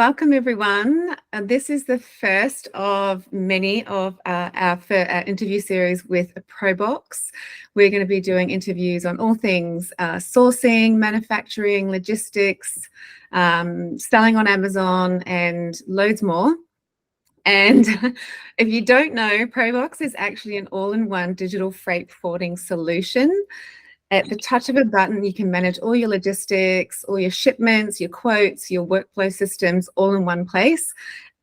Welcome everyone. This is the first of many of our interview series with Proboxx. We're going to be doing interviews on all things sourcing, manufacturing, logistics, selling on Amazon, and loads more. And if you don't know, Proboxx is actually an all-in-one digital freight forwarding solution. At the touch of a button, you can manage all your logistics, all your shipments, your quotes, your workflow systems, all in one place,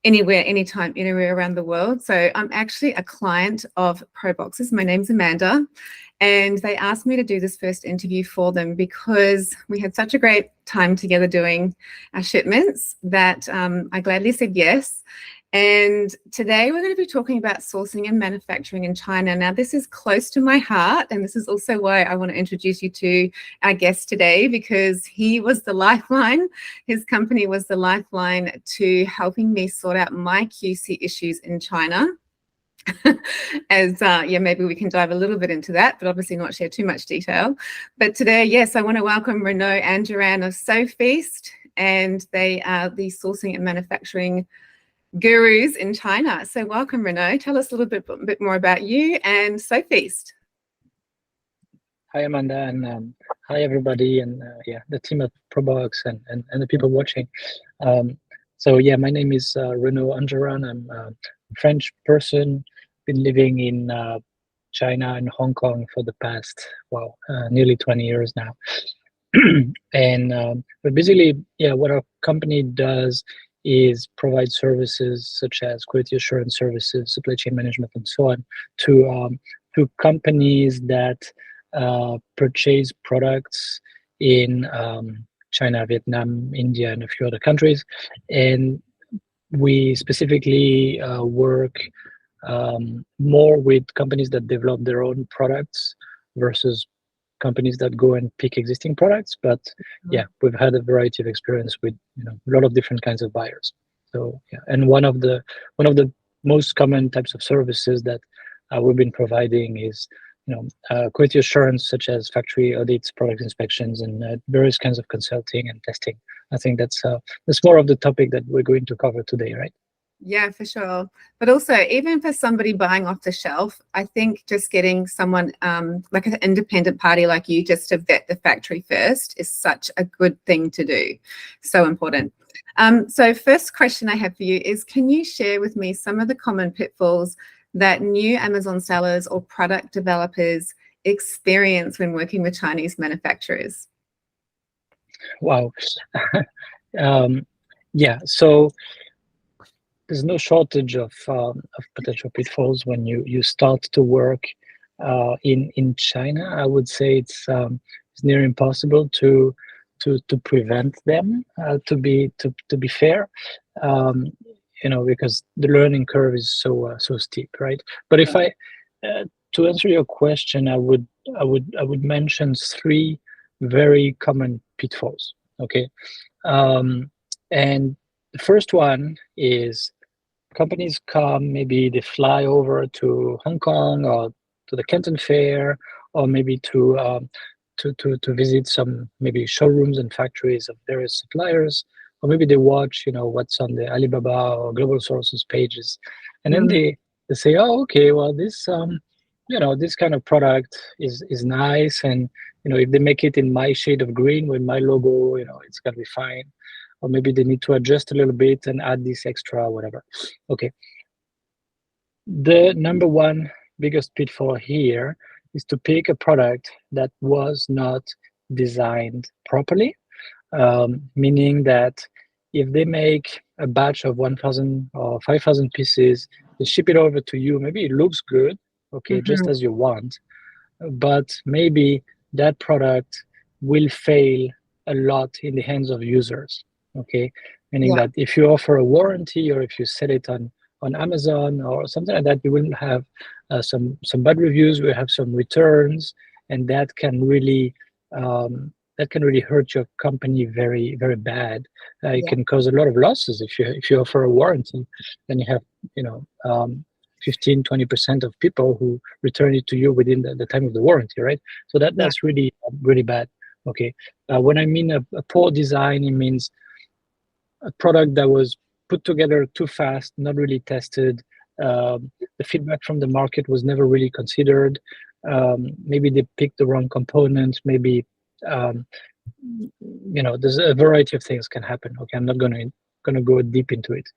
anywhere, anytime, anywhere around the world. So I'm actually a client of Proboxx. My name's Amanda, and they asked me to do this first interview for them because we had such a great time together doing our shipments that I gladly said yes. And today we're going to be talking about sourcing and manufacturing in China. Now, this is close to my heart, and this is also why I want to introduce you to our guest today, because he was the lifeline. His company was the lifeline to helping me sort out my QC issues in China. Maybe we can dive a little bit into that, but obviously not share too much detail. But today, yes, I want to welcome Renaud and Joanne of Sofeast, and they are the sourcing and manufacturing gurus in China. So welcome, Renaud. Tell us a little bit more about you and Sofeast. Hi, Amanda, and hi, everybody, and the team at Proboxx and the people watching. My name is Renaud Angeran. I'm a French person, been living in China and Hong Kong for the past, nearly 20 years now. But basically, what our company does is provide services such as quality assurance services, supply chain management, and so on to companies that purchase products in China, Vietnam, India, and a few other countries. And we specifically work more with companies that develop their own products versus companies that go and pick existing products. But we've had a variety of experience with a lot of different kinds of buyers. So and one of the most common types of services that we've been providing is quality assurance, such as factory audits, product inspections, and various kinds of consulting and testing. I think that's more of the topic that we're going to cover today, right? Yeah, for sure. But also, even for somebody buying off the shelf, I think just getting someone like an independent party like you just to vet the factory first is such a good thing to do. So important. So first question I have for you is, can you share with me some of the common pitfalls that new Amazon sellers or product developers experience when working with Chinese manufacturers? Wow. So there's no shortage of potential pitfalls when you start to work in China. I would say it's near impossible to prevent them. To be fair, because the learning curve is so steep, right? But if I to answer your question, I would mention three very common pitfalls. Okay, and the first one is companies come, maybe they fly over to Hong Kong or to the Canton Fair, or maybe to visit some maybe showrooms and factories of various suppliers, or maybe they watch what's on the Alibaba or Global Sources pages, and then they say, oh, okay, well, this this kind of product is nice, and if they make it in my shade of green with my logo, it's gonna be fine. Or maybe they need to adjust a little bit and add this extra, whatever. Okay. The number one biggest pitfall here is to pick a product that was not designed properly, meaning that if they make a batch of 1,000 or 5,000 pieces, they ship it over to you. Maybe it looks good, okay, just as you want, but maybe that product will fail a lot in the hands of users. Okay, meaning that if you offer a warranty or if you sell it on Amazon or something like that, you will have some bad reviews, you will have some returns, and that can really hurt your company very, very bad. It can cause a lot of losses if you offer a warranty. Then you have 15-20% of people who return it to you within the time of the warranty, right? So that's really bad. Okay, when I mean a poor design, it means a product that was put together too fast, not really tested. The feedback from the market was never really considered. Maybe they picked the wrong component. Maybe um, there's a variety of things can happen. Okay, I'm not gonna go deep into it.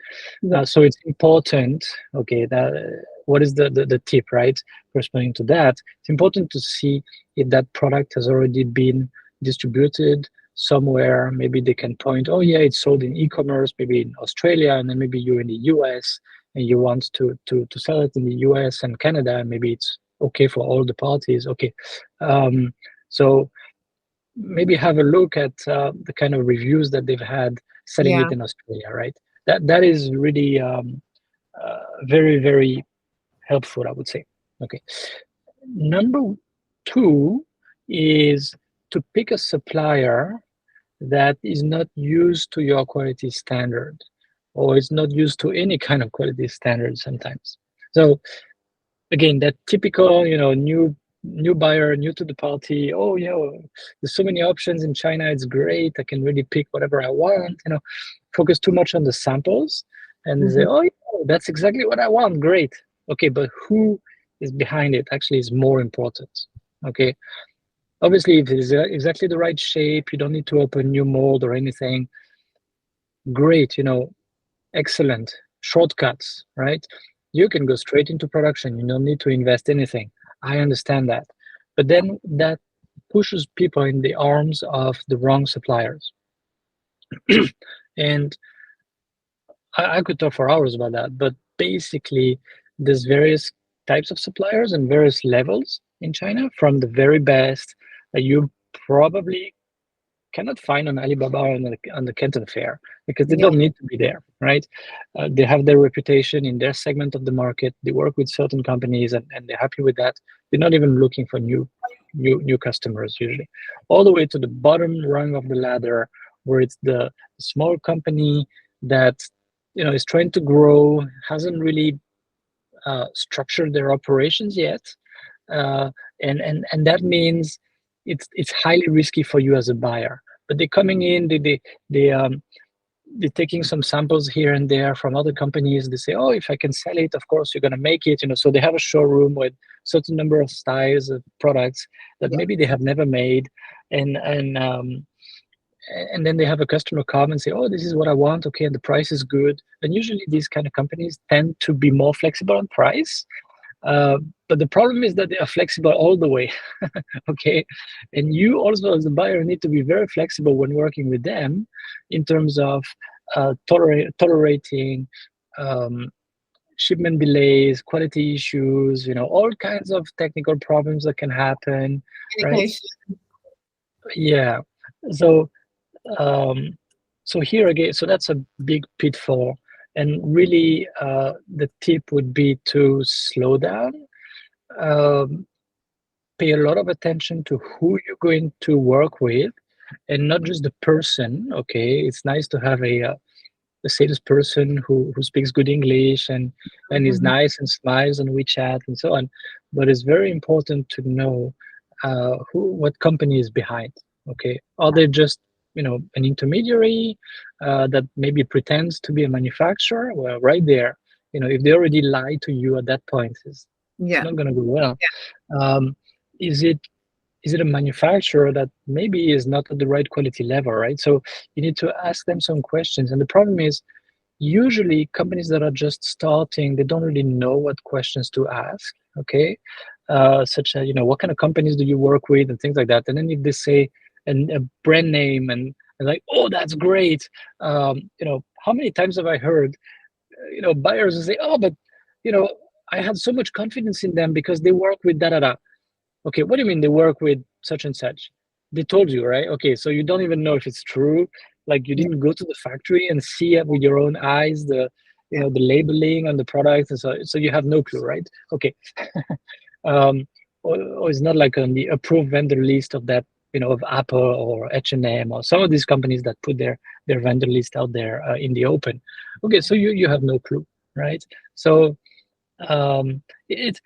Yeah. So it's important. Okay, that what is the tip, right? Corresponding to that, it's important to see if that product has already been distributed somewhere. Maybe they can point, oh yeah, it's sold in e-commerce, maybe in Australia, and then maybe you're in the US and you want to sell it in the US and Canada, and maybe it's okay for all the parties. Okay, so maybe have a look at the kind of reviews that they've had selling Yeah. it in Australia, right? That is really very, very helpful, I would say. Okay. Number two is to pick a supplier that is not used to your quality standard, or is not used to any kind of quality standard sometimes. So again, that typical, new buyer, new to the party. Oh, there's so many options in China. It's great. I can really pick whatever I want. Focus too much on the samples, and they say, oh, yeah, that's exactly what I want. Great. Okay, but who is behind it actually is more important. Okay. Obviously, if it is exactly the right shape, you don't need to open new mold or anything. Great. Excellent shortcuts, right? You can go straight into production. You don't need to invest anything. I understand that. But then that pushes people in the arms of the wrong suppliers. And I could talk for hours about that, but basically there's various types of suppliers and various levels in China, from the very best that you probably cannot find on Alibaba or on the Canton Fair, because they Yeah. don't need to be there, right? They have their reputation in their segment of the market. They work with certain companies, and they're happy with that. They're not even looking for new customers usually. All the way to the bottom rung of the ladder, where it's the small company that is trying to grow, hasn't really structured their operations yet, and that means it's highly risky for you as a buyer. But they're coming in, they're taking some samples here and there from other companies. They say, oh, if I can sell it, of course you're going to make it. So they have a showroom with certain number of styles of products that maybe they have never made, and then they have a customer come and say, oh, this is what I want. Okay, and the price is good. And usually these kind of companies tend to be more flexible on price. But the problem is that they are flexible all the way. Okay, and you also as a buyer need to be very flexible when working with them in terms of tolerating shipment delays, quality issues, all kinds of technical problems that can happen, right? Communication. Yeah. So here again, so that's a big pitfall. And really, the tip would be to slow down, pay a lot of attention to who you're going to work with, and not just the person. Okay, it's nice to have a salesperson who speaks good English and is nice and smiles on WeChat and so on, but it's very important to know what company is behind. Okay, are they just an intermediary that maybe pretends to be a manufacturer? Well, right there, if they already lie to you at that point, it's Yeah. not going to go well. Is it a manufacturer that maybe is not at the right quality level, right? So you need to ask them some questions. And the problem is, usually companies that are just starting, they don't really know what questions to ask, okay? Such as, what kind of companies do you work with and things like that. And then if they say a brand name and like, oh, that's great. How many times have I heard, buyers will say, oh, but, I had so much confidence in them because they work with da-da-da. Okay, what do you mean they work with such and such? They told you, right? Okay, so you don't even know if it's true. Like you didn't go to the factory and see it with your own eyes, the labeling on the product, and so you have no clue, right? Okay. Or it's not like on the approved vendor list of that, of Apple or H&M or some of these companies that put their vendor list out there in the open. Okay, so you have no clue, right? So it's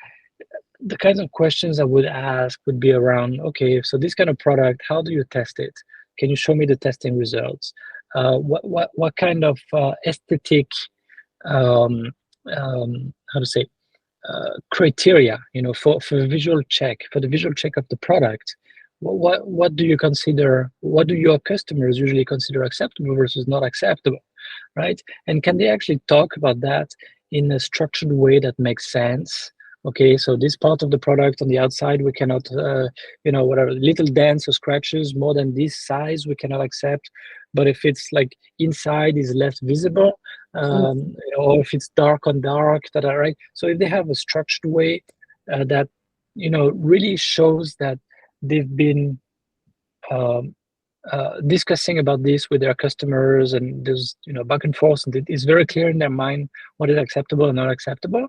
the kinds of questions I would ask would be around, okay, so this kind of product, how do you test it? Can you show me the testing results? what kind of aesthetic, um, how to say, criteria, for the visual check, of the product. What do you consider? What do your customers usually consider acceptable versus not acceptable, right? And can they actually talk about that in a structured way that makes sense? Okay, so this part of the product on the outside we cannot, whatever little dents or scratches more than this size we cannot accept. But if it's like inside is less visible, or if it's dark on dark, that are right. So if they have a structured way that really shows that they've been discussing about this with their customers, and there's back and forth, and it's very clear in their mind what is acceptable and not acceptable.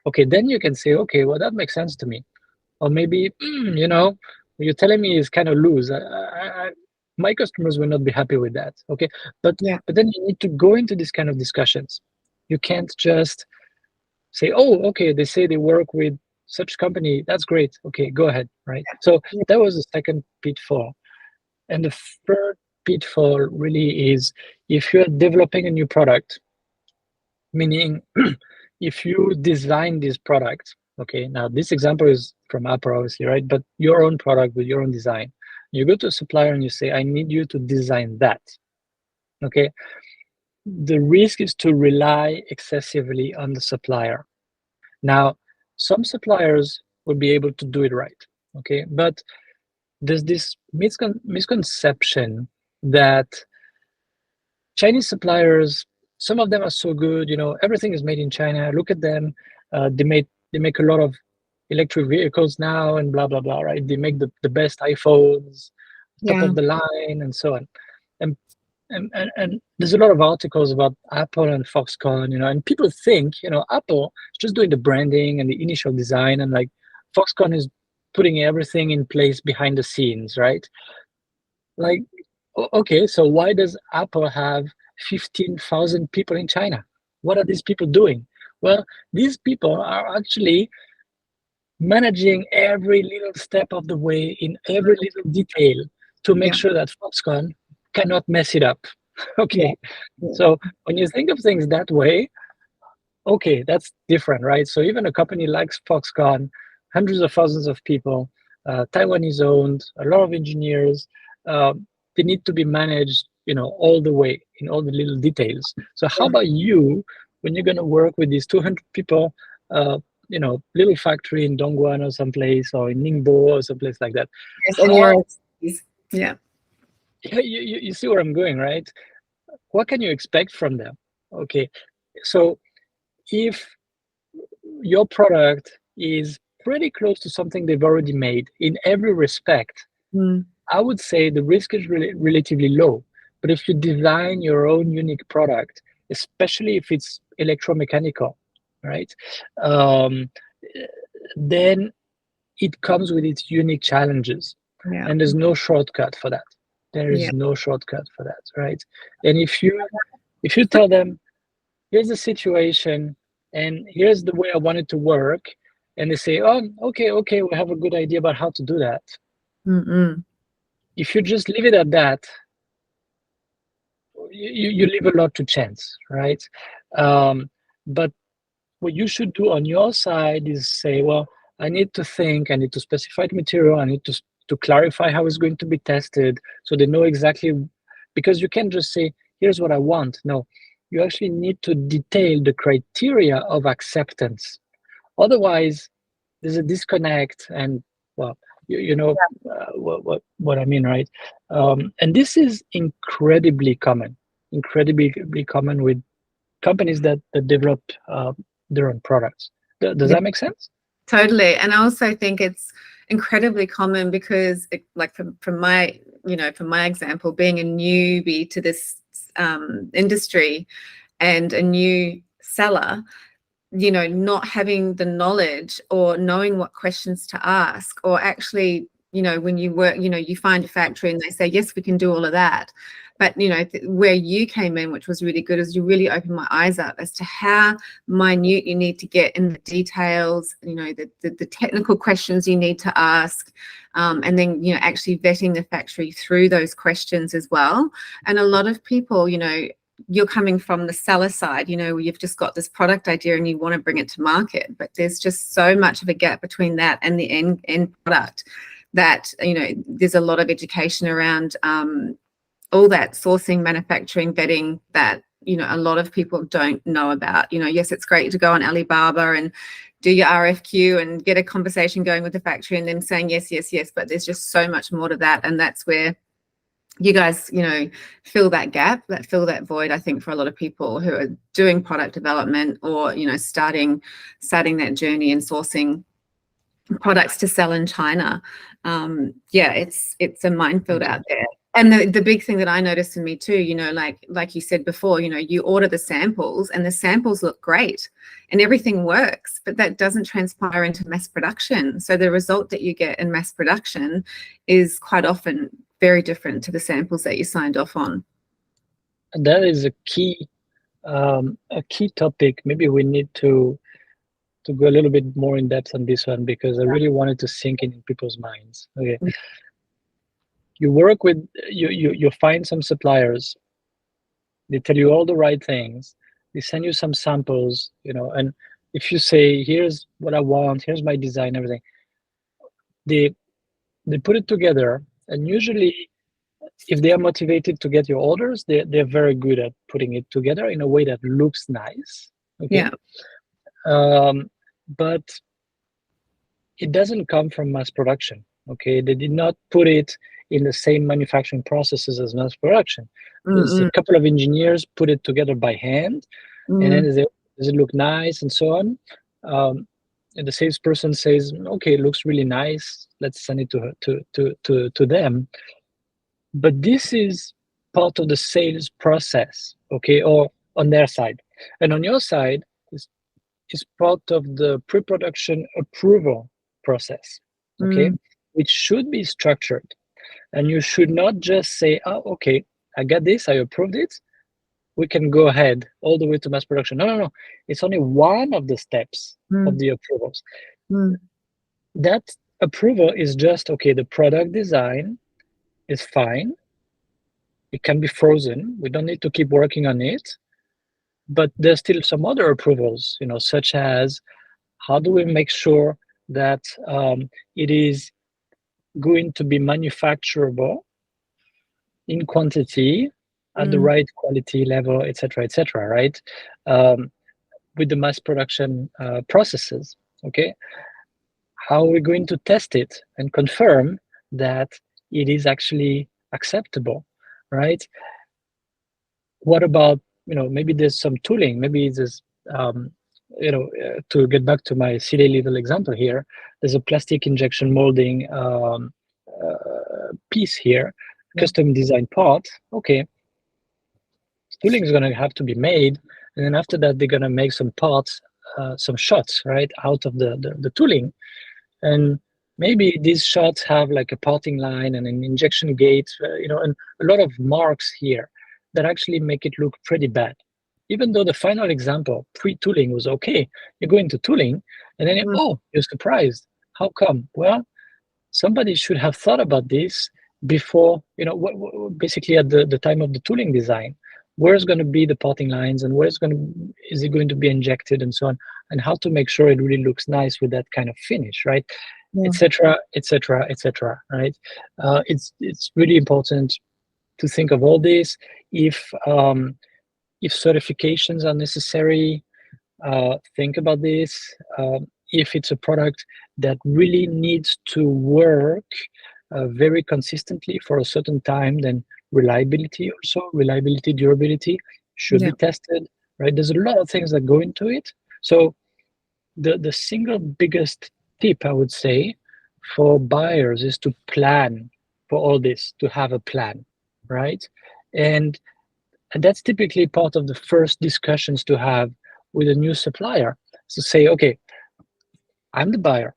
Okay, then you can say, okay, well, that makes sense to me. Or maybe what you're telling me is kind of loose. My customers will not be happy with that. Okay, but then you need to go into this kind of discussions. You can't just say, oh, okay, they say they work with such company, that's great, okay, go ahead, right? So that was the second pitfall. And the third pitfall really is if you're developing a new product, meaning if you design this product, okay, now this example is from Apple, obviously, right? But your own product with your own design. You go to a supplier and you say, I need you to design that, okay? The risk is to rely excessively on the supplier. Now, some suppliers will be able to do it right, okay? But there's this misconception that Chinese suppliers, some of them are so good, everything is made in China. Look at them. They make a lot of electric vehicles now and blah, blah, blah, right? They make the best iPhones, top of the line, and so on. And there's a lot of articles about Apple and Foxconn, and people think, Apple is just doing the branding and the initial design, and like Foxconn is putting everything in place behind the scenes, right? Like, okay, so why does Apple have 15,000 people in China? What are these people doing? Well, these people are actually managing every little step of the way in every little detail to make sure that Foxconn cannot mess it up. Okay, so when you think of things that way, okay, that's different, right? So even a company like Foxconn, hundreds of thousands of people, Taiwanese owned, a lot of engineers, they need to be managed, all the way in all the little details. So how about you, when you're going to work with these 200 people, little factory in Dongguan or someplace, or in Ningbo or someplace like that? Yeah. You see where I'm going, right? What can you expect from them? Okay, so if your product is pretty close to something they've already made in every respect, I would say the risk is relatively low. But if you design your own unique product, especially if it's electromechanical, right, then it comes with its unique challenges. And there's no shortcut for that. There is no shortcut for that, right? And if you tell them, here's the situation, and here's the way I want it to work, and they say, oh, okay, we have a good idea about how to do that. If you just leave it at that, you leave a lot to chance, right? But what you should do on your side is say, well, I need to think, I need to specify the material, I need to clarify how it's going to be tested, so they know exactly, because you can't just say, here's what I want. No, you actually need to detail the criteria of acceptance. Otherwise, there's a disconnect, and well, what I mean, right? And this is incredibly common with companies that develop their own products. Does that make sense? Totally. And I also think it's incredibly common because from my example, being a newbie to this industry and a new seller, not having the knowledge or knowing what questions to ask, or actually, when you work, you find a factory and they say, yes, we can do all of that. But where you came in, which was really good, is you really opened my eyes up as to how minute you need to get in the details, the technical questions you need to ask, and then actually vetting the factory through those questions as well. And a lot of people, you're coming from the seller side, where you've just got this product idea and you want to bring it to market, but there's just so much of a gap between that and the end product that there's a lot of education around all that sourcing, manufacturing, vetting that a lot of people don't know about. Yes, it's great to go on Alibaba and do your RFQ and get a conversation going with the factory and them saying yes, yes, yes, but there's just so much more to that. And that's where you guys, fill that gap, fill that void, I think, for a lot of people who are doing product development or, starting that journey and sourcing products to sell in China. It's a minefield out there. And the big thing that I noticed in me too, like you said before, you order the samples and the samples look great and everything works, but that doesn't transpire into mass production. So the result that you get in mass production is quite often very different to the samples that you signed off on. And that is a key topic. Maybe we need to go a little bit more in depth on this one, because I really wanted to sink in people's minds. Okay. You work with, you find some suppliers, they tell you all the right things, they send you some samples, and if you say, here's what I want, here's my design, everything, they put it together, and usually if they are motivated to get your orders, they're very good at putting it together in a way that looks nice. Okay. Yeah. But it doesn't come from mass production. Okay, they did not put it in the same manufacturing processes as mass production. There's a couple of engineers put it together by hand, and then does it look nice and so on. And the salesperson says, okay, it looks really nice, let's send it to them. But this is part of the sales process, okay, or on their side. And on your side is part of the pre-production approval process, okay, which should be structured. And you should not just say, oh, okay, I got this, I approved it, we can go ahead all the way to mass production. No. It's only one of the steps of the approvals. That approval is just, okay, the product design is fine. It can be frozen. We don't need to keep working on it. But there's still some other approvals, such as how do we make sure that it is going to be manufacturable in quantity at the right quality level, etc., right? With the mass production processes, okay? How are we going to test it and confirm that it is actually acceptable, right? What about, maybe there's some tooling, maybe there's, to get back to my silly little example here, there's a plastic injection molding piece here, custom design part. Okay, tooling is going to have to be made, and then after that they're going to make some parts, some shots, right, out of the tooling. And maybe these shots have like a parting line and an injection gate, and a lot of marks here that actually make it look pretty bad. Even though the final example, pre-tooling, was okay, you go into tooling, and then you're surprised. How come? Well, somebody should have thought about this before, basically at the time of the tooling design. Where's going to be the parting lines, and is it going to be injected, and so on, and how to make sure it really looks nice with that kind of finish, right? Etc., right? It's really important to think of all this. If certifications are necessary, think about this. If it's a product that really needs to work very consistently for a certain time, then reliability, durability should be tested, right? There's a lot of things that go into it. So the single biggest tip, I would say, for buyers is to plan for all this, to have a plan, right? And that's typically part of the first discussions to have with a new supplier. To say, okay, I'm the buyer,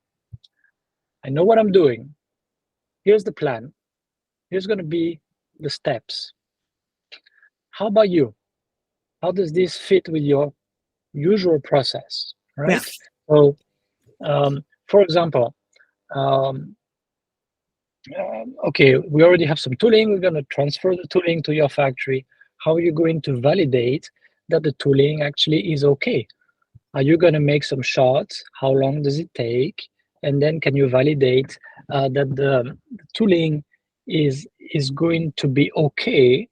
I know what I'm doing, here's the plan, here's going to be the steps. how about you? How does this fit with your usual process, Yeah. right? So, for example, okay, we already have some tooling. We're going to transfer the tooling to your factory. How are you going to validate that the tooling actually is okay? Are you going to make some shots? How long does it take? And then can you validate that the tooling is going to be okay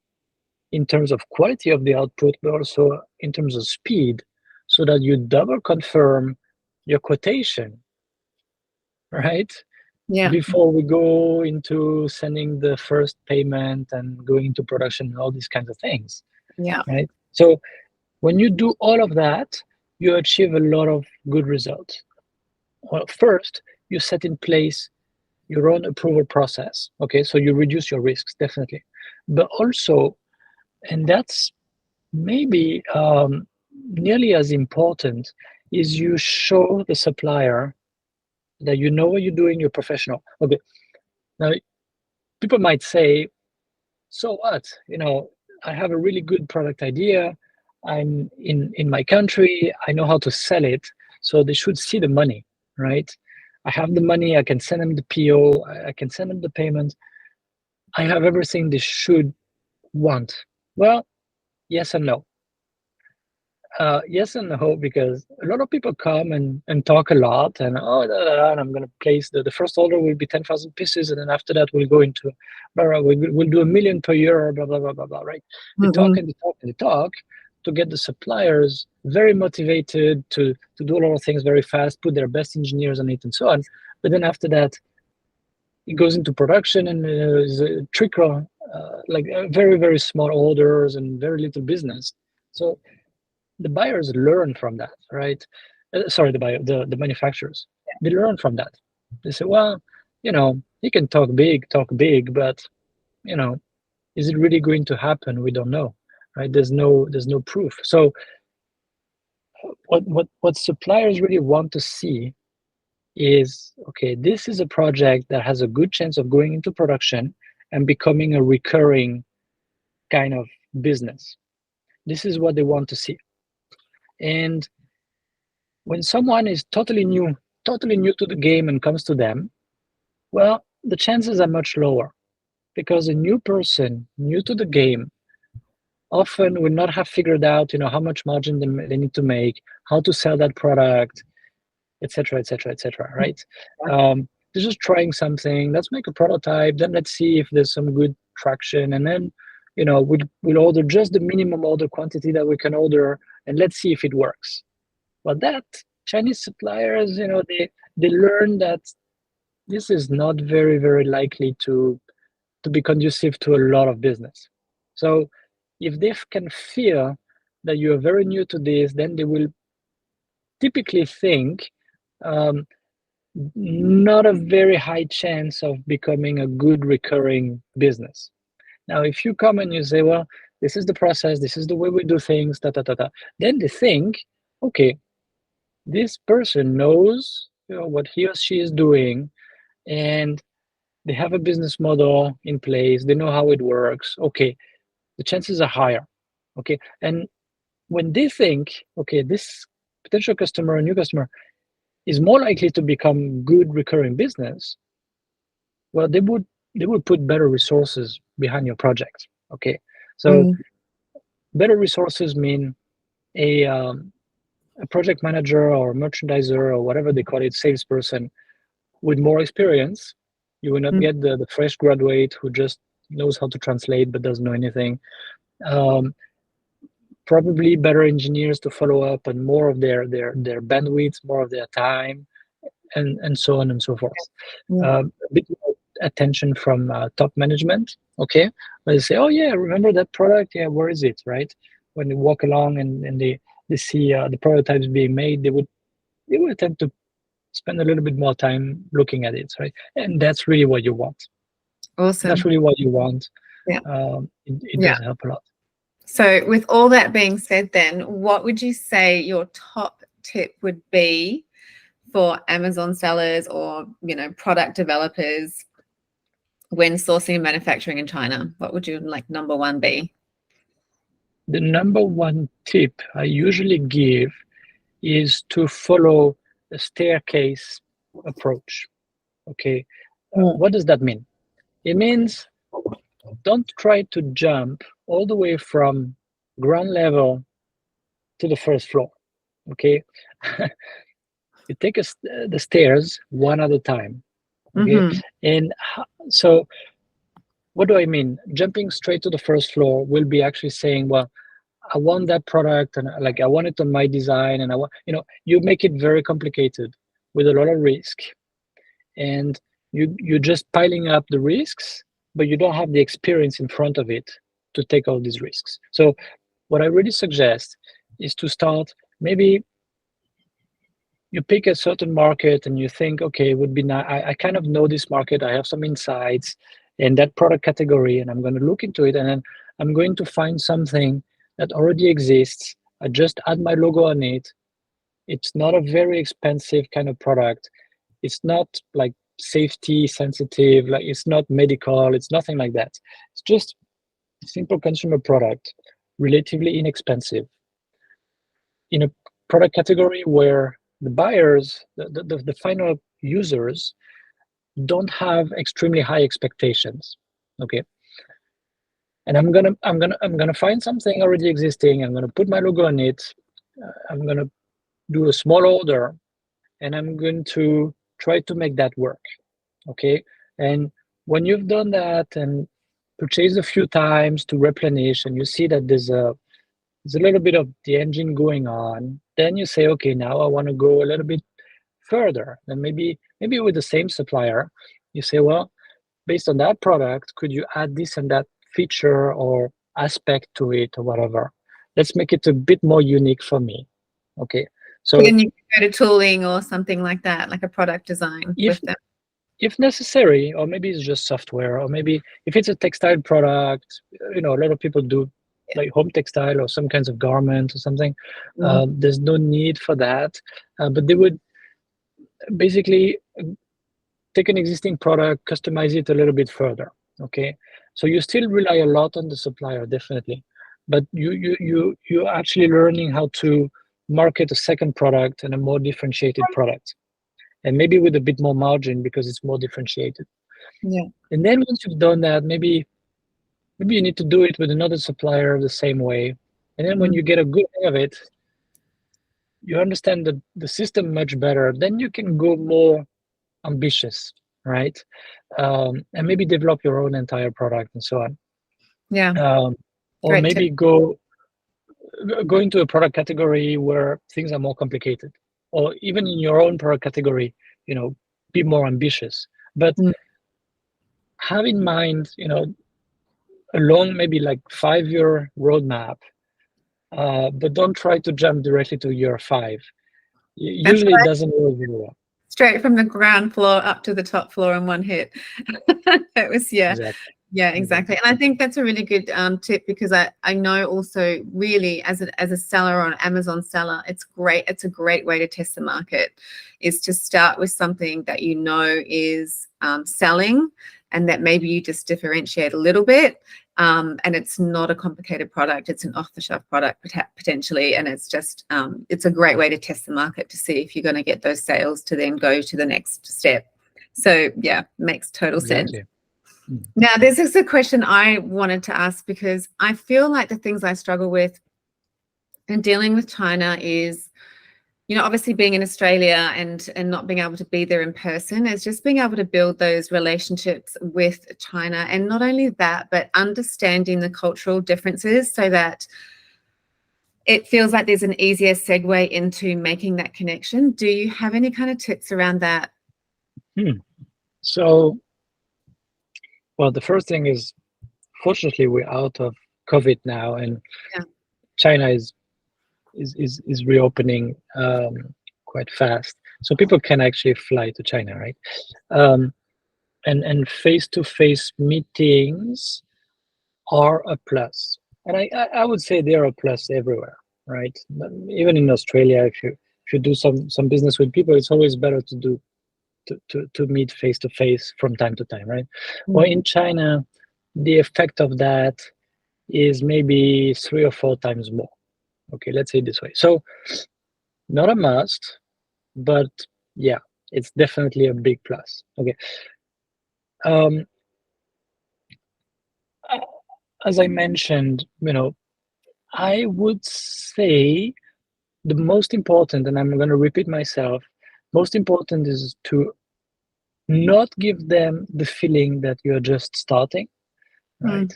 in terms of quality of the output, but also in terms of speed, so that you double confirm your quotation, right? Yeah. Before we go into sending the first payment and going into production and all these kinds of things, Yeah. right? So when you do all of that, you achieve a lot of good results. Well, first, you set in place your own approval process. Okay, so you reduce your risks, definitely. But also, and that's maybe nearly as important, is you show the supplier that you know what you're doing, you're professional. Okay, now people might say, so what? I have a really good product idea. I'm in my country. I know how to sell it. So they should see the money, right? I have the money. I can send them the PO. I can send them the payment. I have everything they should want. Well, yes and no. Yes and no, because a lot of people come and talk a lot, and and I'm going to place the first order will be 10,000 pieces, and then after that we'll go into, we'll do 1 million per year, blah, blah, blah, blah, blah, right? They talk and they talk and they talk to get the suppliers very motivated to do a lot of things very fast, put their best engineers on it and so on. But then after that, it goes into production and there's a trickle, like very, very small orders and very little business. So the buyers learn from that, right? Sorry, the manufacturers, they learn from that. They say, well, you can talk big, but is it really going to happen? We don't know, right? There's no proof. So what suppliers really want to see is, okay, this is a project that has a good chance of going into production and becoming a recurring kind of business. This is what they want to see. And when someone is totally new to the game and comes to them, well, the chances are much lower, because a new person, new to the game, often will not have figured out, how much margin they need to make, how to sell that product, etc., etc., etc. Right? They're just trying something. Let's make a prototype. Then let's see if there's some good traction, and then, we'll order just the minimum order quantity that we can order, and let's see if it works. But that Chinese suppliers, they learn that this is not very, very likely to be conducive to a lot of business. So if they can feel that you are very new to this, then they will typically think not a very high chance of becoming a good recurring business. Now, if you come and you say, well, this is the process, this is the way we do things, then they think, okay, this person knows what he or she is doing, and they have a business model in place, they know how it works. Okay, the chances are higher. Okay, and when they think, okay, this potential customer, a new customer, is more likely to become good recurring business, well, they would put better resources behind your project. Okay, so better resources mean a project manager or merchandiser or whatever they call it, salesperson with more experience. You will not get the fresh graduate who just knows how to translate but doesn't know anything. Probably better engineers to follow up and more of their bandwidth, more of their time, and so on and so forth. A bit more attention from top management. Okay, they say, oh yeah, remember that product? Yeah, where is it? Right? When they walk along and they see the prototypes being made, they would tend to spend a little bit more time looking at it, right? And that's really what you want. Awesome. That's really what you want. Yeah. It does help a lot. So with all that being said, then, what would you say your top tip would be for Amazon sellers or, product developers when sourcing and manufacturing in China? What would you number one be? the number one tip I usually give is to follow a staircase approach. Okay, what does that mean? It means don't try to jump all the way from ground level to the first floor. Okay, you take the stairs one at a time. Okay, and so what do I mean? Jumping straight to the first floor will be actually saying, well, I want that product, and like I want it on my design, and I want, you make it very complicated with a lot of risk, and you're just piling up the risks, but you don't have the experience in front of it to take all these risks. So what I really suggest is to start, maybe you pick a certain market and you think, okay, it would be nice. I kind of know this market. I have some insights in that product category, and I'm going to look into it, and then I'm going to find something that already exists. I just add my logo on it. It's not a very expensive kind of product. It's not like safety sensitive, like it's not medical, it's nothing like that. It's just a simple consumer product, relatively inexpensive, in a product category where the buyers, the final users, don't have extremely high expectations. Okay, and I'm gonna find something already existing. I'm gonna put my logo on it. I'm gonna do a small order, and I'm going to try to make that work. Okay, and when you've done that and purchased a few times to replenish, and you see that there's a little bit of the engine going on, then you say, okay, now I want to go a little bit further. And maybe with the same supplier, you say, well, based on that product, could you add this and that feature or aspect to it or whatever? Let's make it a bit more unique for me. Okay, so then you can go to tooling or something like that, like a product design with them. If necessary, or maybe it's just software, or maybe if it's a textile product, a lot of people do like home textile or some kinds of garment or something. There's no need for that, but they would basically take an existing product, customize it a little bit further. Okay, so you still rely a lot on the supplier, definitely, but you're actually learning how to market a second product and a more differentiated product, and maybe with a bit more margin because it's more differentiated. Yeah. And then once you've done that, maybe you need to do it with another supplier the same way. And then when you get a good hang of it, you understand the system much better, then you can go more ambitious, right? And maybe develop your own entire product and so on. Yeah. Or Great maybe tip. go into a product category where things are more complicated, or even in your own product category, be more ambitious. But have in mind, a long, maybe like 5-year roadmap, but don't try to jump directly to year 5. Usually it doesn't work very well. Straight from the ground floor up to the top floor in one hit. It was, Exactly. Yeah, exactly. And I think that's a really good tip, because I know also really as a seller or an Amazon seller, it's great. It's a great way to test the market, is to start with something that is selling, and that maybe you just differentiate a little bit. And it's not a complicated product. It's an off-the-shelf product potentially. And it's just, it's a great way to test the market to see if you're going to get those sales to then go to the next step. So yeah, makes total sense. Now, this is a question I wanted to ask, because I feel like the things I struggle with in dealing with China is, obviously being in Australia and not being able to be there in person, is just being able to build those relationships with China. And not only that, but understanding the cultural differences so that it feels like there's an easier segue into making that connection. Do you have any kind of tips around that? So, well, the first thing is, fortunately, we're out of COVID now, and China is reopening quite fast, so people can actually fly to China, right? And face-to-face meetings are a plus, and I would say they're a plus everywhere, right? Even in Australia, if you do some business with people, it's always better to meet face-to-face from time to time, right? Or in China, the effect of that is maybe 3 or 4 times more. Okay, let's say it this way. So not a must, but yeah, it's definitely a big plus. Okay. As I mentioned, I would say the most important, and I'm going to repeat myself, most important is to not give them the feeling that you're just starting, right?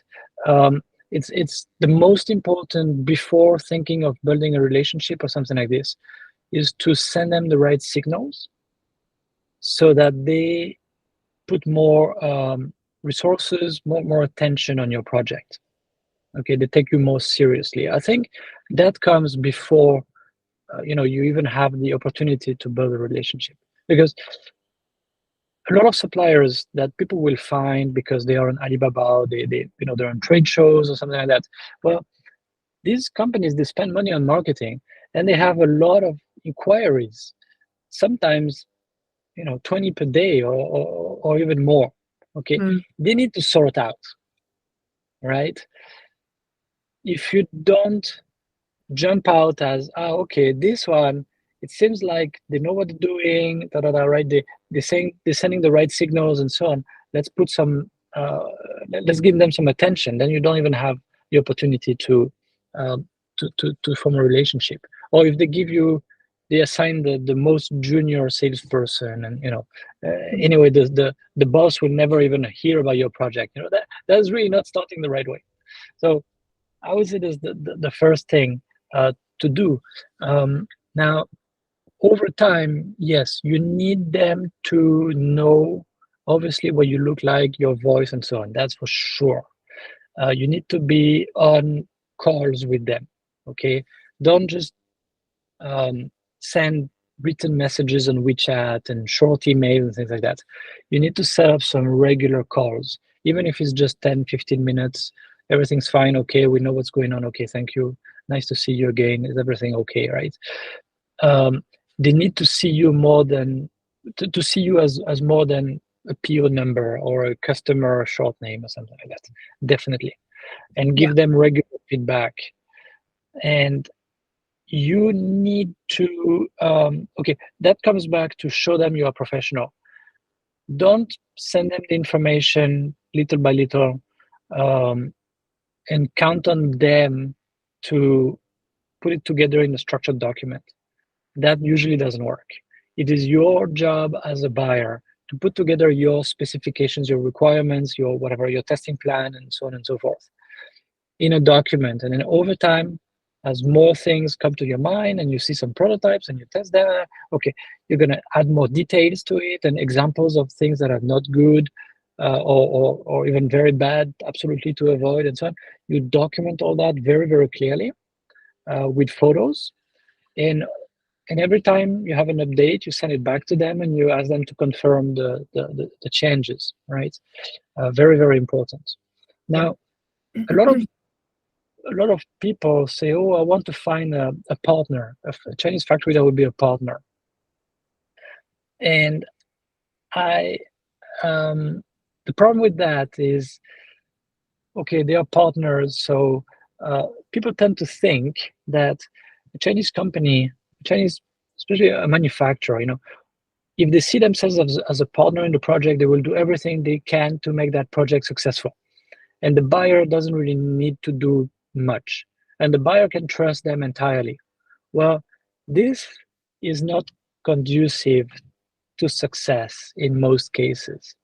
It's the most important before thinking of building a relationship or something like this, is to send them the right signals so that they put more resources, more attention on your project. Okay, they take you more seriously. I think that comes before you even have the opportunity to build a relationship, because a lot of suppliers that people will find because they are on Alibaba, or they're on trade shows or something like that. Well, these companies, they spend money on marketing, and they have a lot of inquiries, sometimes 20 per day, or even more. Okay, they need to sort out, right? If you don't jump out as, okay, this one, it seems like they know what they're doing, right? They're sending the right signals and so on. Let's put some, let's give them some attention. Then you don't even have the opportunity to form a relationship. Or if they assign the most junior salesperson, and anyway, the boss will never even hear about your project. That's really not starting the right way. So I would say that's the first thing to do. Now, over time, yes, you need them to know, obviously, what you look like, your voice, and so on. That's for sure. You need to be on calls with them. Okay, don't just send written messages on WeChat and short emails and things like that. You need to set up some regular calls, even if it's just 10, 15 minutes. Everything's fine. Okay, we know what's going on. Okay, thank you. Nice to see you again. Is everything okay, right? They need to see you more than to see you as more than a PO number or a customer short name or something like that. Definitely, and give them regular feedback. And you need to okay, that comes back to show them you are professional. Don't send them the information little by little, and count on them to put it together in a structured document. That usually doesn't work. It is your job as a buyer to put together your specifications, your requirements, your whatever, your testing plan, and so on and so forth, in a document. And then over time, as more things come to your mind and you see some prototypes and you test them, okay, you're going to add more details to it and examples of things that are not good, or even very bad, absolutely to avoid, and so on. You document all that very, very clearly with photos. And every time you have an update, you send it back to them and you ask them to confirm the changes, right? Very, very important. Now, a lot of people say, oh, I want to find a partner, a Chinese factory that would be a partner. And the problem with that is, okay, they are partners. So people tend to think that a Chinese company, especially a manufacturer, if they see themselves as a partner in the project, they will do everything they can to make that project successful. And the buyer doesn't really need to do much. And the buyer can trust them entirely. Well, this is not conducive to success in most cases.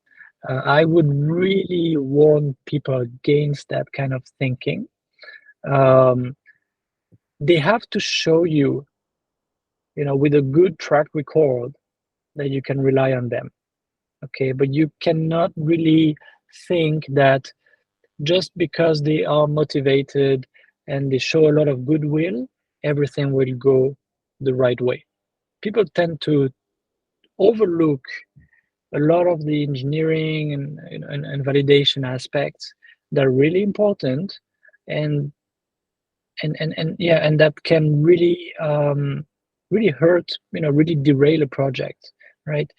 I would really warn people against that kind of thinking. They have to show you, with a good track record, that you can rely on them. Okay, but you cannot really think that just because they are motivated and they show a lot of goodwill, everything will go the right way. People tend to overlook a lot of the engineering and validation aspects that are really important, and that can really really hurt, really derail a project, right?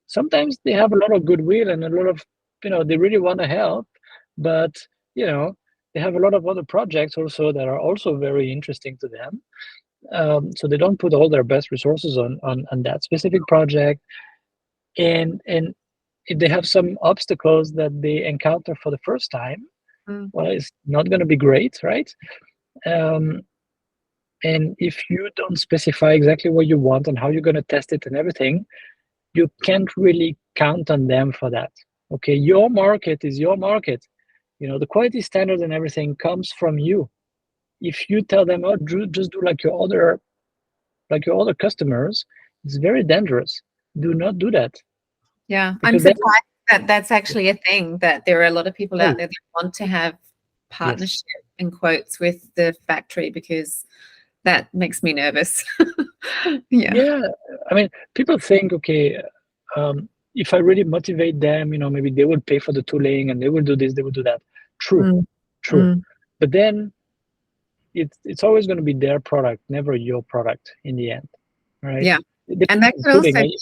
Sometimes they have a lot of goodwill and a lot of, they really want to help, but they have a lot of other projects also that are also very interesting to them. So they don't put all their best resources on that specific project. And if they have some obstacles that they encounter for the first time, well, it's not going to be great, right? And if you don't specify exactly what you want and how you're going to test it and everything, you can't really count on them for that. Okay, your market is your market. The quality standard and everything comes from you. If you tell them, oh, just do like your other customers, it's very dangerous. Do not do that. Yeah, I'm Because then, surprised that that's actually a thing, that there are a lot of people out there that want to have partnership in quotes with the factory, because that makes me nervous. Yeah, I mean, people think, okay, if I really motivate them, maybe they will pay for the tooling and they will do this, they will do that. True. But then it's always going to be their product, never your product in the end, right? Yeah, and that could also be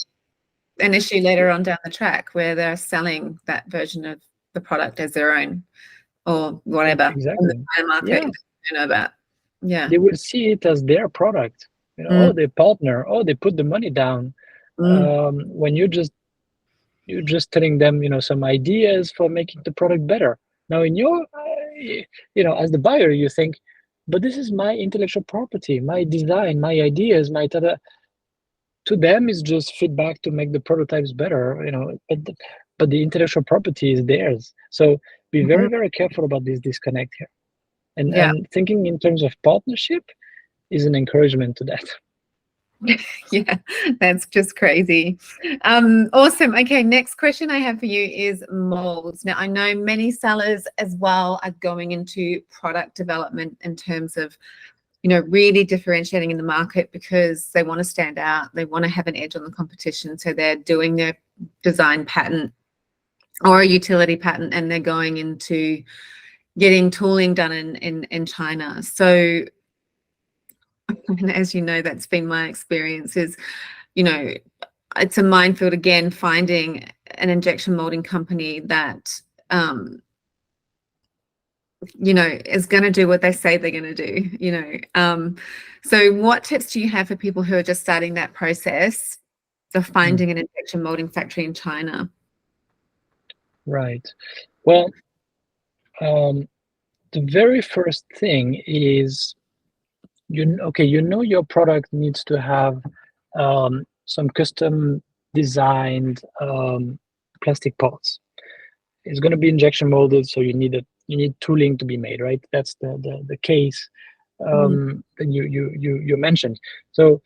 an issue later on down the track where they're selling that version of the product as their own or whatever. Exactly. In the market, you know about. Yeah. They will see it as their product. Oh, they partner. Oh, they put the money down. When you're just telling them, some ideas for making the product better. Now, in your, as the buyer, you think, but this is my intellectual property, my design, my ideas, my tada. To them, it's just feedback to make the prototypes better, but the intellectual property is theirs. So be very, very careful about this disconnect here. And thinking in terms of partnership is an encouragement to that. Yeah, that's just crazy. Awesome. Okay, next question I have for you is molds. Now, I know many sellers as well are going into product development in terms of, really differentiating in the market because they want to stand out. They want to have an edge on the competition. So they're doing their design patent or a utility patent, and they're going into getting tooling done in China. So, as you know, that's been my experience is, it's a minefield again, finding an injection molding company that, is going to do what they say they're going to do, so what tips do you have for people who are just starting that process of finding an injection molding factory in China? Right. Well, the very first thing is, your product needs to have some custom designed plastic parts. It's going to be injection molded, so you need tooling to be made, right? That's the case that you mentioned. So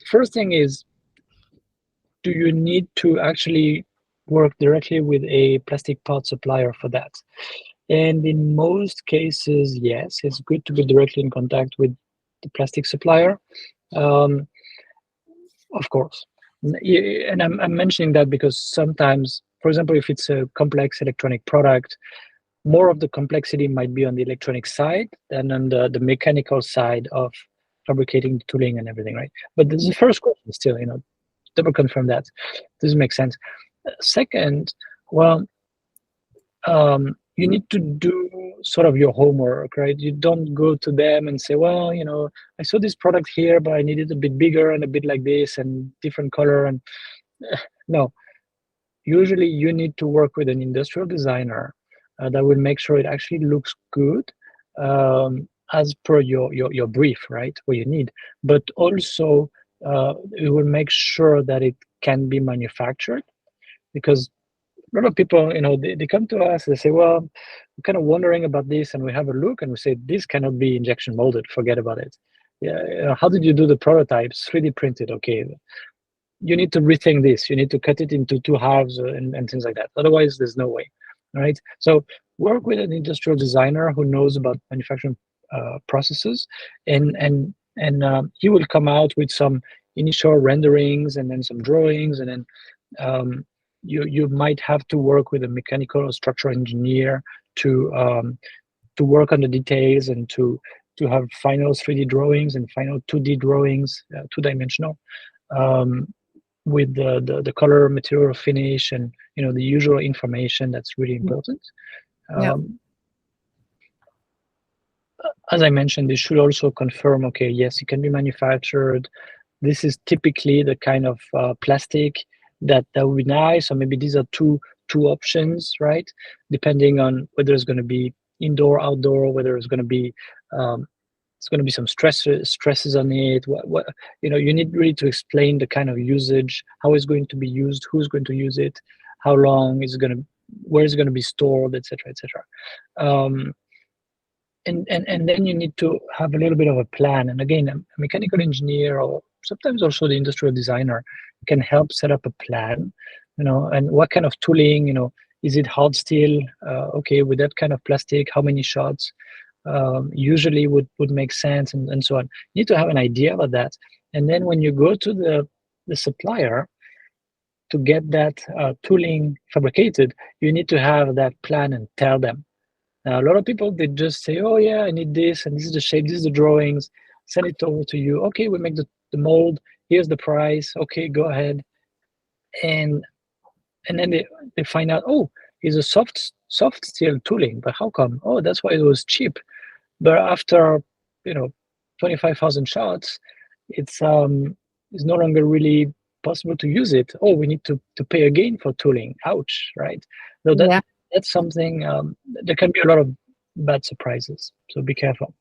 first thing is, do you need to actually work directly with a plastic part supplier for that? And in most cases, yes, it's good to be directly in contact with the plastic supplier, of course. And I'm mentioning that because sometimes, for example, if it's a complex electronic product, more of the complexity might be on the electronic side than on the mechanical side of fabricating the tooling and everything, right? But this is the first question still, double confirm that. Does it make sense? Second, well, you need to do sort of your homework, right? You don't go to them and say, well, I saw this product here, but I need it a bit bigger and a bit like this and different color. And no, usually you need to work with an industrial designer that will make sure it actually looks good as per your brief, right? What you need, but also it will make sure that it can be manufactured, because a lot of people, they come to us, they say, well, I'm kind of wondering about this, and we have a look and we say, this cannot be injection molded, forget about it. Yeah, how did you do the prototypes? 3D printed, okay. You need to rethink this. You need to cut it into two halves and things like that. Otherwise, there's no way, right? So work with an industrial designer who knows about manufacturing processes, and he will come out with some initial renderings and then some drawings, and then you might have to work with a mechanical or structural engineer to work on the details and to have final 3D drawings and final 2D drawings, two-dimensional, with the color, material, finish, and the usual information that's really important. as I mentioned, they should also confirm, okay, yes, it can be manufactured. This is typically the kind of plastic that would be nice, or maybe these are two options, right? Depending on whether it's going to be indoor, outdoor, whether it's going to be some stresses on it. What you need really to explain the kind of usage, how it's going to be used, who's going to use it, how long is it going to, where is it going to be stored, etc., etc. And then you need to have a little bit of a plan. And again, a mechanical engineer or sometimes also the industrial designer can help set up a plan, and what kind of tooling, is it hard steel? Okay, with that kind of plastic, how many shots usually would make sense, and so on. You need to have an idea about that. And then when you go to the supplier to get that tooling fabricated, you need to have that plan and tell them. Now, a lot of people, they just say, oh yeah, I need this, and this is the shape, this is the drawings, send it over to you. Okay, we make the mold, here's the price, okay, go ahead. And then they find out, oh, it's a soft steel tooling, but how come? Oh, that's why it was cheap. But after 25,000 shots, it's no longer really possible to use it. Oh, we need to pay again for tooling. Ouch, right? So that's something, there can be a lot of bad surprises. So be careful.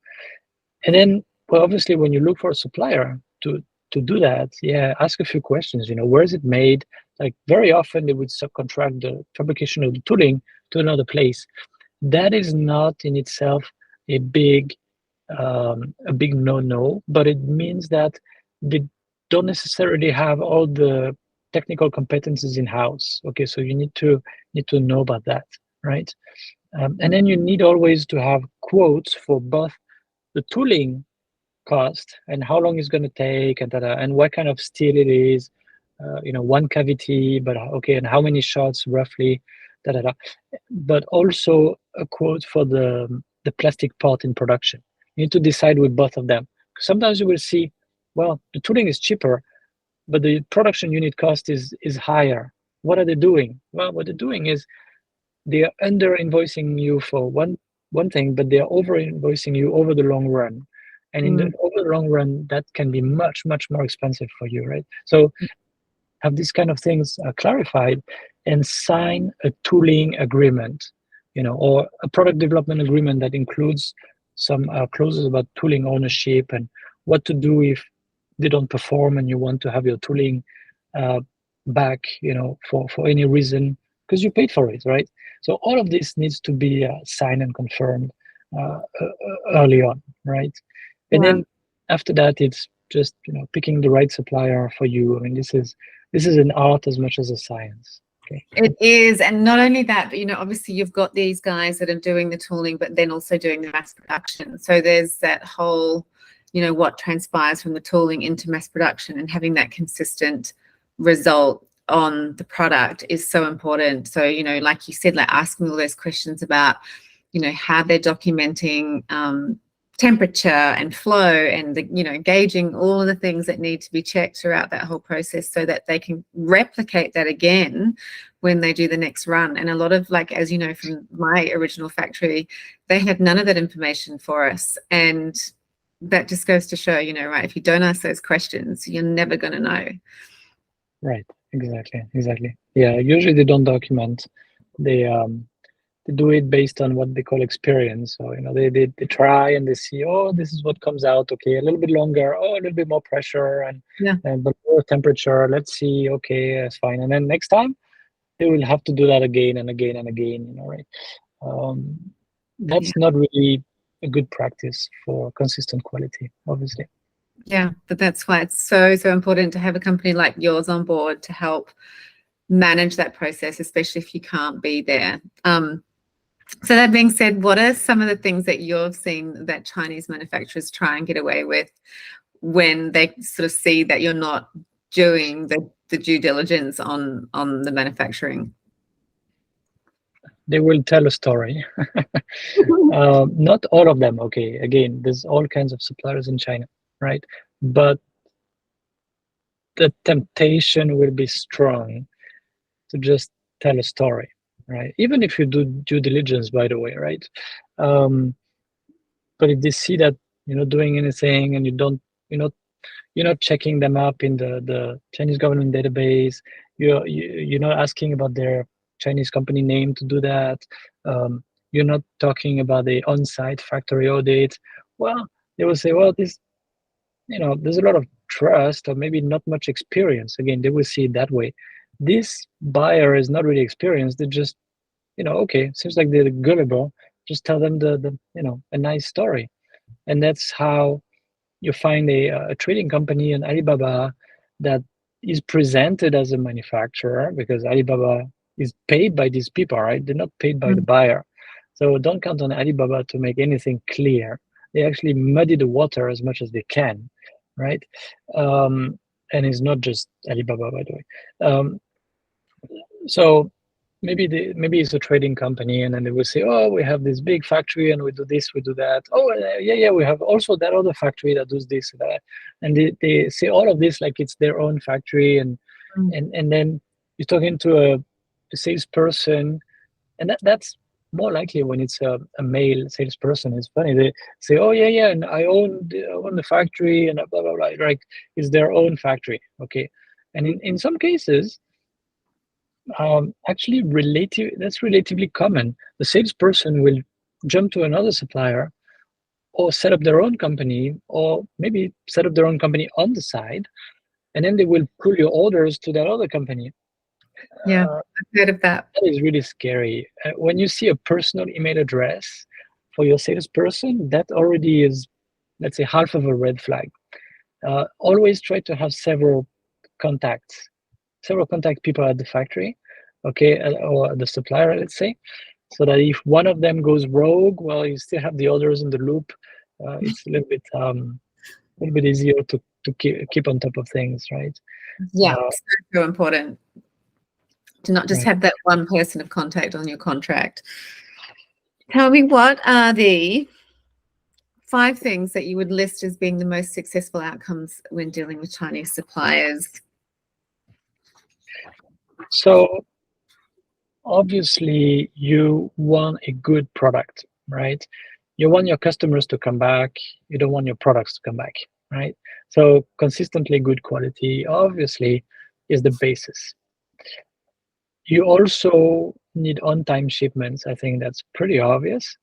And then, well, obviously, when you look for a supplier to do that, ask a few questions. Where is it made? Like very often they would subcontract the fabrication of the tooling to another place. That is not in itself a big no-no, but it means that they don't necessarily have all the technical competencies in-house. Okay, so you need to know about that, right? And then you need always to have quotes for both the tooling cost and how long it's going to take, and what kind of steel it is. One cavity, but okay, and how many shots roughly, but also a quote for the plastic part in production. You need to decide with both of them. Sometimes you will see, well, the tooling is cheaper, but the production unit cost is higher. What are they doing? Well, what they're doing is they are under invoicing you for one thing, but they are over invoicing you over the long run. And over the long run, that can be much, much more expensive for you, right? So have these kind of things clarified and sign a tooling agreement, or a product development agreement that includes some clauses about tooling ownership and what to do if they don't perform and you want to have your tooling back, for any reason, because you paid for it, right? So all of this needs to be signed and confirmed early on, right? And then after that, it's just picking the right supplier for you. I mean, this is an art as much as a science. Okay. It is, and not only that, but obviously you've got these guys that are doing the tooling, but then also doing the mass production. So there's that whole, what transpires from the tooling into mass production, and having that consistent result on the product is so important. So like you said, like asking all those questions about how they're documenting temperature and flow, and gauging all of the things that need to be checked throughout that whole process, so that they can replicate that again when they do the next run. And a lot of, like, as you know from my original factory, they had none of that information for us, and that just goes to show, right, if you don't ask those questions, you're never going to know. Right, exactly. Yeah, usually they don't document. They do it based on what they call experience. So they try and they see, oh, this is what comes out. Okay, a little bit longer. Oh, a little bit more pressure and but lower temperature. Let's see. Okay, that's fine. And then next time they will have to do that again and again and again. Right? That's not really a good practice for consistent quality, obviously. Yeah, but that's why it's so important to have a company like yours on board to help manage that process, especially if you can't be there. So that being said, what are some of the things that you've seen that Chinese manufacturers try and get away with when they sort of see that you're not doing the due diligence on the manufacturing? They will tell a story. Not all of them, okay. Again, there's all kinds of suppliers in China, right? But the temptation will be strong to just tell a story, right? Even if you do due diligence, by the way, right? But if they see that you're not doing anything and you're not checking them up in the Chinese government database, you're not asking about their Chinese company name to do that, you're not talking about the on-site factory audit, well, they will say, well, this, there's a lot of trust or maybe not much experience. Again, they will see it that way. This buyer is not really experienced. They just, okay, seems like they're gullible. Just tell them a nice story. And that's how you find a trading company in Alibaba that is presented as a manufacturer, because Alibaba is paid by these people, right? They're not paid by the buyer. So don't count on Alibaba to make anything clear. They actually muddy the water as much as they can, right? And it's not just Alibaba, by the way. So maybe it's a trading company, and then they will say, oh, we have this big factory and we do this, we do that. Oh, yeah, we have also that other factory that does this and that. And they say all of this like it's their own factory. And then you're talking to a salesperson, and that's more likely when it's a male salesperson. It's funny, they say, oh yeah, and I own the factory and blah blah blah. Like it's their own factory, okay. And in some cases, actually that's relatively common. The salesperson will jump to another supplier or set up their own company, or maybe set up their own company on the side, and then they will pull your orders to that other company. Yeah, I've heard of that. That is really scary. When you see a personal email address for your salesperson, that already is, let's say, half of a red flag. Always try to have several contact people at the factory, okay, or the supplier, let's say, so that if one of them goes rogue, well, you still have the others in the loop. It's a little bit easier to keep on top of things, right? Yeah, so important to not just have that one person of contact on your contract. Tell me, what are the 5 things that you would list as being the most successful outcomes when dealing with Chinese suppliers? So obviously you want a good product, right? You want your customers to come back. You don't want your products to come back, right? So consistently good quality, obviously, is the basis. You also need on-time shipments. I think that's pretty obvious,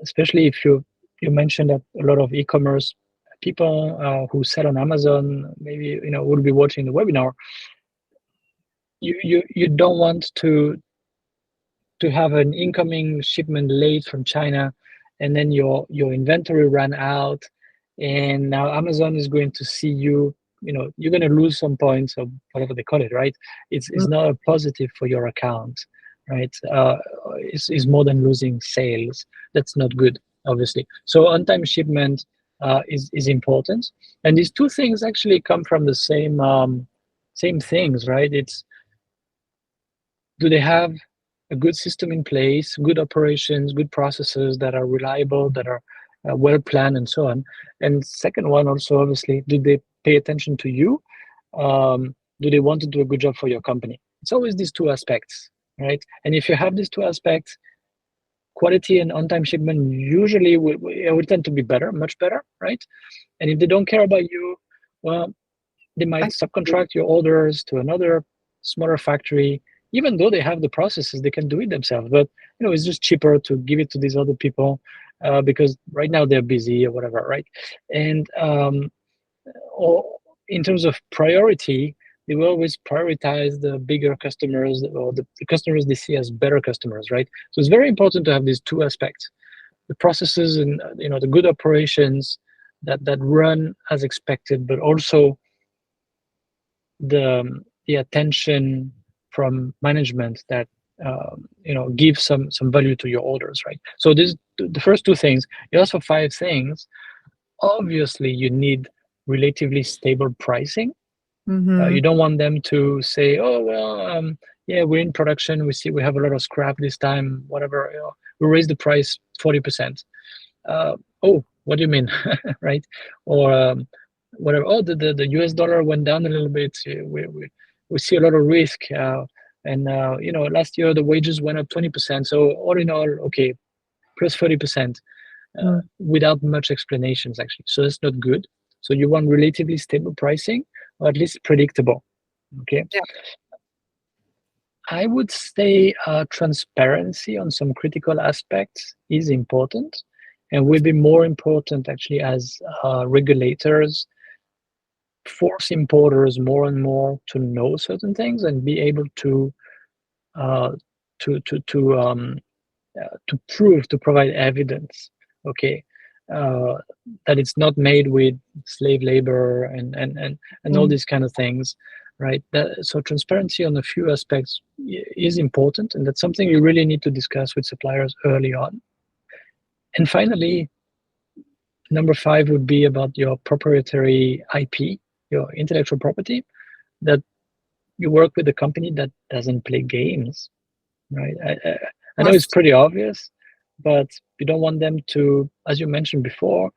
especially if you mentioned that a lot of e-commerce people who sell on Amazon maybe will be watching the webinar. You don't want to have an incoming shipment late from China, and then your inventory ran out, and now Amazon is going to see you're going to lose some points, or whatever they call it, right? It's not a positive for your account, right? It's more than losing sales. That's not good, obviously. So on-time shipment is important, and these 2 things actually come from the same things, right? It's, do they have a good system in place, good operations, good processes that are reliable, that are well planned, and so on. And second one, also, obviously, do they pay attention to you? Do they want to do a good job for your company? It's always these 2 aspects, right? And if you have these 2 aspects, quality and on-time shipment usually will tend to be better, much better, right? And if they don't care about you, well, they might subcontract your orders to another smaller factory. Even though they have the processes, they can do it themselves. But it's just cheaper to give it to these other people because right now they're busy or whatever, right? And or in terms of priority, they will always prioritize the bigger customers, or the customers they see as better customers, right? So it's very important to have these 2 aspects: the processes and the good operations that run as expected, but also the attention from management that give some value to your orders, right? So this the first 2 things. You also 5 things. Obviously, you need relatively stable pricing. You don't want them to say, oh well, yeah, we're in production, we have a lot of scrap this time, whatever, we raised the price 40%. Oh, what do you mean? Right? Or whatever, oh, the US dollar went down a little bit, we see a lot of risk, and last year the wages went up 20%, so all in all, okay, plus 30%. without much explanations, actually. So that's not good. So you want relatively stable pricing, or at least predictable. Okay. Yeah. I would say transparency on some critical aspects is important, and will be more important actually as regulators force importers more and more to know certain things and be able to uh, to to to um, to provide evidence. Okay. Uh, that it's not made with slave labor and all these kind of things, right? So transparency on a few aspects is important, and that's something you really need to discuss with suppliers early on. And finally, number 5 would be about your proprietary IP, your intellectual property, that you work with a company that doesn't play games, right? I know it's pretty obvious, but you don't want them to, as you mentioned before,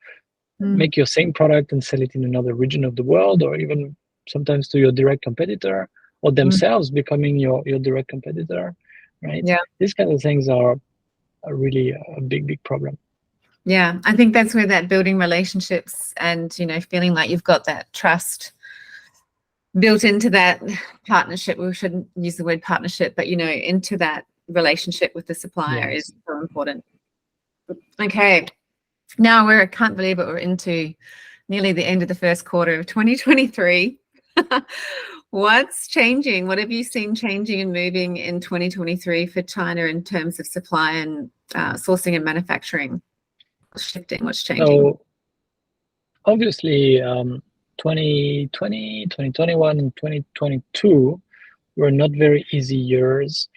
make your same product and sell it in another region of the world, or even sometimes to your direct competitor, or themselves becoming your direct competitor, right? Yeah. These kind of things are really a big problem. Yeah, I think that's where that building relationships and, feeling like you've got that trust built into that partnership. We shouldn't use the word partnership, but, into that relationship with the supplier is so important. Okay. Now I can't believe it. We're into nearly the end of the first quarter of 2023. What's changing? What have you seen changing and moving in 2023 for China in terms of supply and sourcing and manufacturing? What's shifting? What's changing? So obviously 2020, 2021, and 2022 were not very easy years.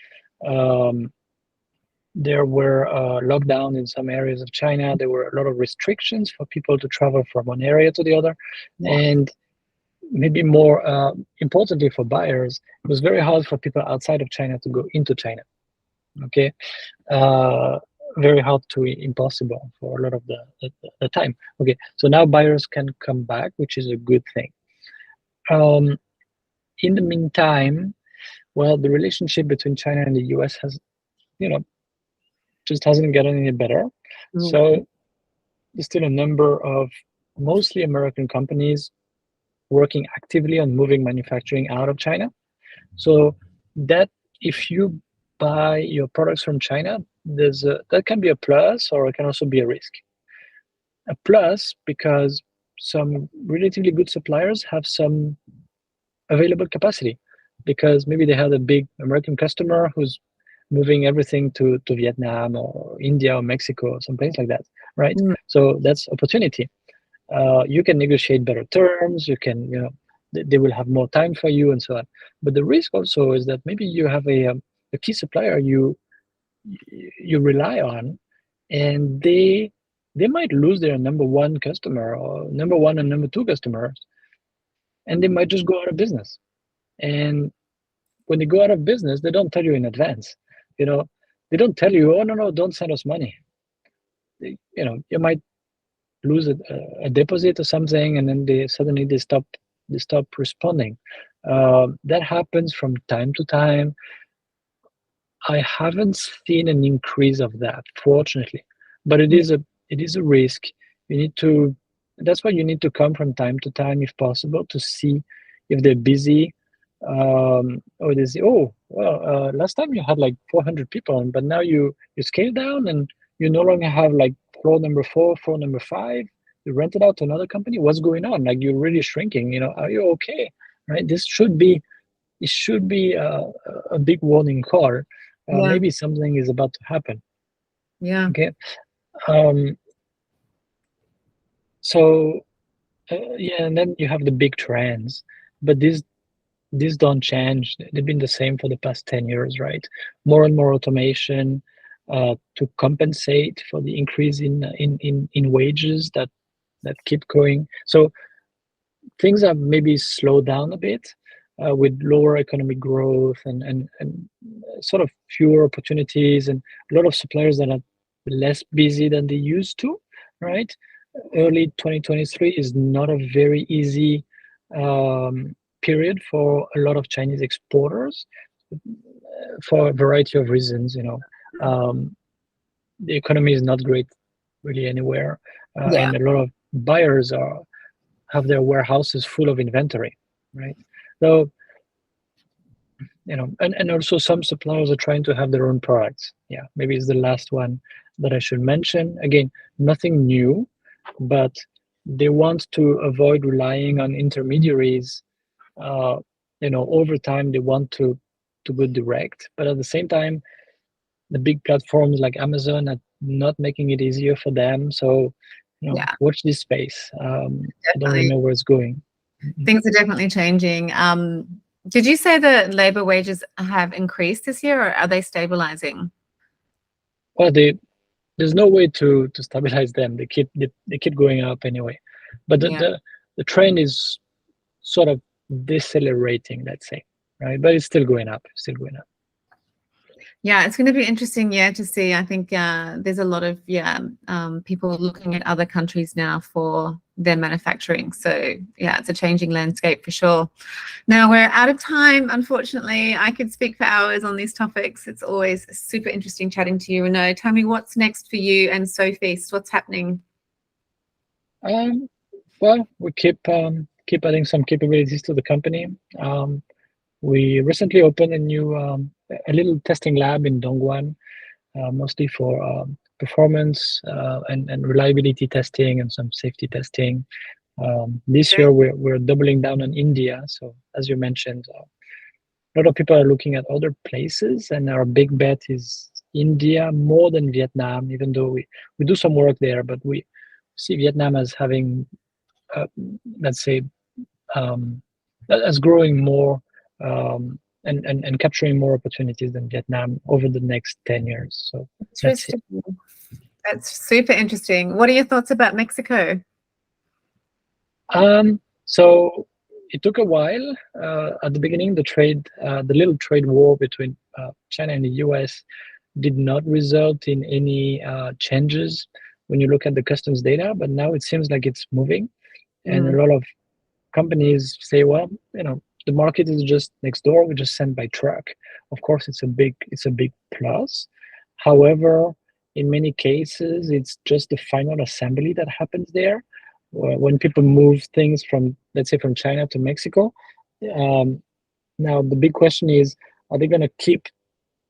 There were lockdown in some areas of China. There were a lot of restrictions for people to travel from one area to the other. Yeah. And maybe more importantly for buyers, it was very hard for people outside of China to go into China. Okay. Very hard to impossible for a lot of the time. Okay. So now buyers can come back, which is a good thing. In the meantime, well, the relationship between China and the US has, just hasn't gotten any better. So there's still a number of mostly American companies working actively on moving manufacturing out of China. So that if you buy your products from China, that can be a plus, or it can also be a risk. A plus because some relatively good suppliers have some available capacity, because maybe they had a big American customer who's moving everything to Vietnam or India or Mexico or someplace like that, right? So that's opportunity. You can negotiate better terms. You can, they will have more time for you and so on. But the risk also is that maybe you have a key supplier you rely on, and they might lose their number 1 customer, or number 1 and number 2 customers, and they might just go out of business. And when they go out of business, they don't tell you in advance. They don't tell you, oh no, don't send us money. You might lose a deposit or something, and then they stop responding. That happens from time to time. I haven't seen an increase of that, fortunately, but it is a risk. That's why you need to come from time to time, if possible, to see if they're busy. Or they say, oh well, last time you had like 400 people, but now you scale down and you no longer have like floor number 4, floor number 5. You rent it out to another company. What's going on? Like, you're really shrinking. Are you okay? Right? It should be a big warning call. Maybe something is about to happen. Yeah. Okay. So and then you have the big trends, but these don't change. They've been the same for the past 10 years, right? More and more automation to compensate for the increase in wages that keep going. So things have maybe slowed down a bit with lower economic growth and sort of fewer opportunities, and a lot of suppliers that are less busy than they used to, right? Early 2023 is not a very easy period for a lot of Chinese exporters for a variety of reasons. The economy is not great really anywhere, Yeah. and a lot of buyers have their warehouses full of inventory, right? So, and also some suppliers are trying to have their own products. Yeah, maybe it's the last one that I should mention. Again, nothing new, but they want to avoid relying on intermediaries. Over time they want to go direct, but at the same time, the big platforms like Amazon are not making it easier for them. So, Yeah, watch this space. I don't really definitely. know where it's going. Things are definitely changing. Did you say that labor wages have increased this year, or are they stabilizing? Well, there's no way to stabilize them. They keep going up anyway. But Yeah. the trend is sort of decelerating, let's say, right? But it's still going up, Yeah, it's going to be interesting, to see. I think there's a lot of people looking at other countries now for their manufacturing. So yeah, it's a changing landscape for sure. Now we're out of time, unfortunately. I could speak for hours on these topics. It's always super interesting chatting to you, Renaud. Tell me what's next for you and Sofeast. What's happening? Well, we keep adding some capabilities to the company. We recently opened a little testing lab in Dongguan, mostly for performance and reliability testing and some safety testing. This year we're doubling down on India. So as you mentioned, a lot of people are looking at other places, and our big bet is India more than Vietnam. Even though we do some work there, but we see Vietnam as having, let's say, as growing more and capturing more opportunities than Vietnam over the next 10 years. So that's it. That's super interesting. What are your thoughts about Mexico? So it took a while. At the beginning, the little trade war between China and the US did not result in any changes when you look at the customs data, but now it seems like it's moving. And a lot of companies say, well, the market is just next door. We just send by truck. Of course, it's a big plus. However, in many cases, it's just the final assembly that happens there. When people move things from, let's say, from China to Mexico, now the big question is, are they going to keep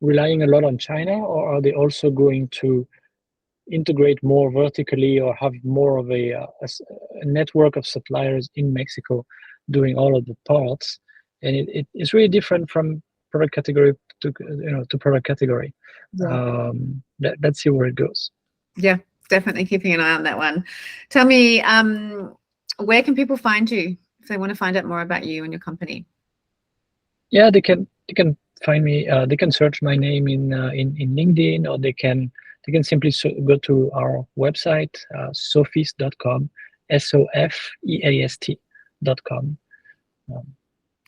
relying a lot on China, or are they also going to integrate more vertically or have more of a network of suppliers in Mexico doing all of the parts? And it's really different from product category to product category. Let's see where it goes. Yeah, definitely keeping an eye on that one. Tell me, where can people find you if they want to find out more about you and your company? Yeah, they can find me. They can search my name in LinkedIn, or they can simply go to our website, sofeast.com, SOFEAST.com.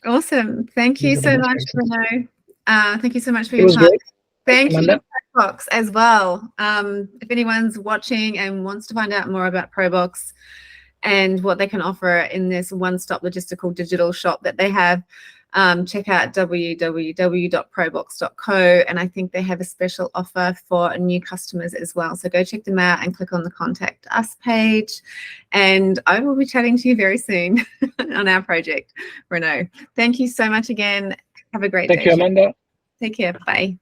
Awesome. Thank you so much, Renaud. Thank you so much for your time. Great. Thank you to Proboxx as well. If anyone's watching and wants to find out more about Proboxx and what they can offer in this one-stop logistical digital shop that they have, check out www.proboxx.co, and I think they have a special offer for new customers as well. So go check them out and click on the Contact Us page, and I will be chatting to you very soon on our project, Renaud. Thank you so much again. Have a great day. Thank you, Amanda. Take care. Bye.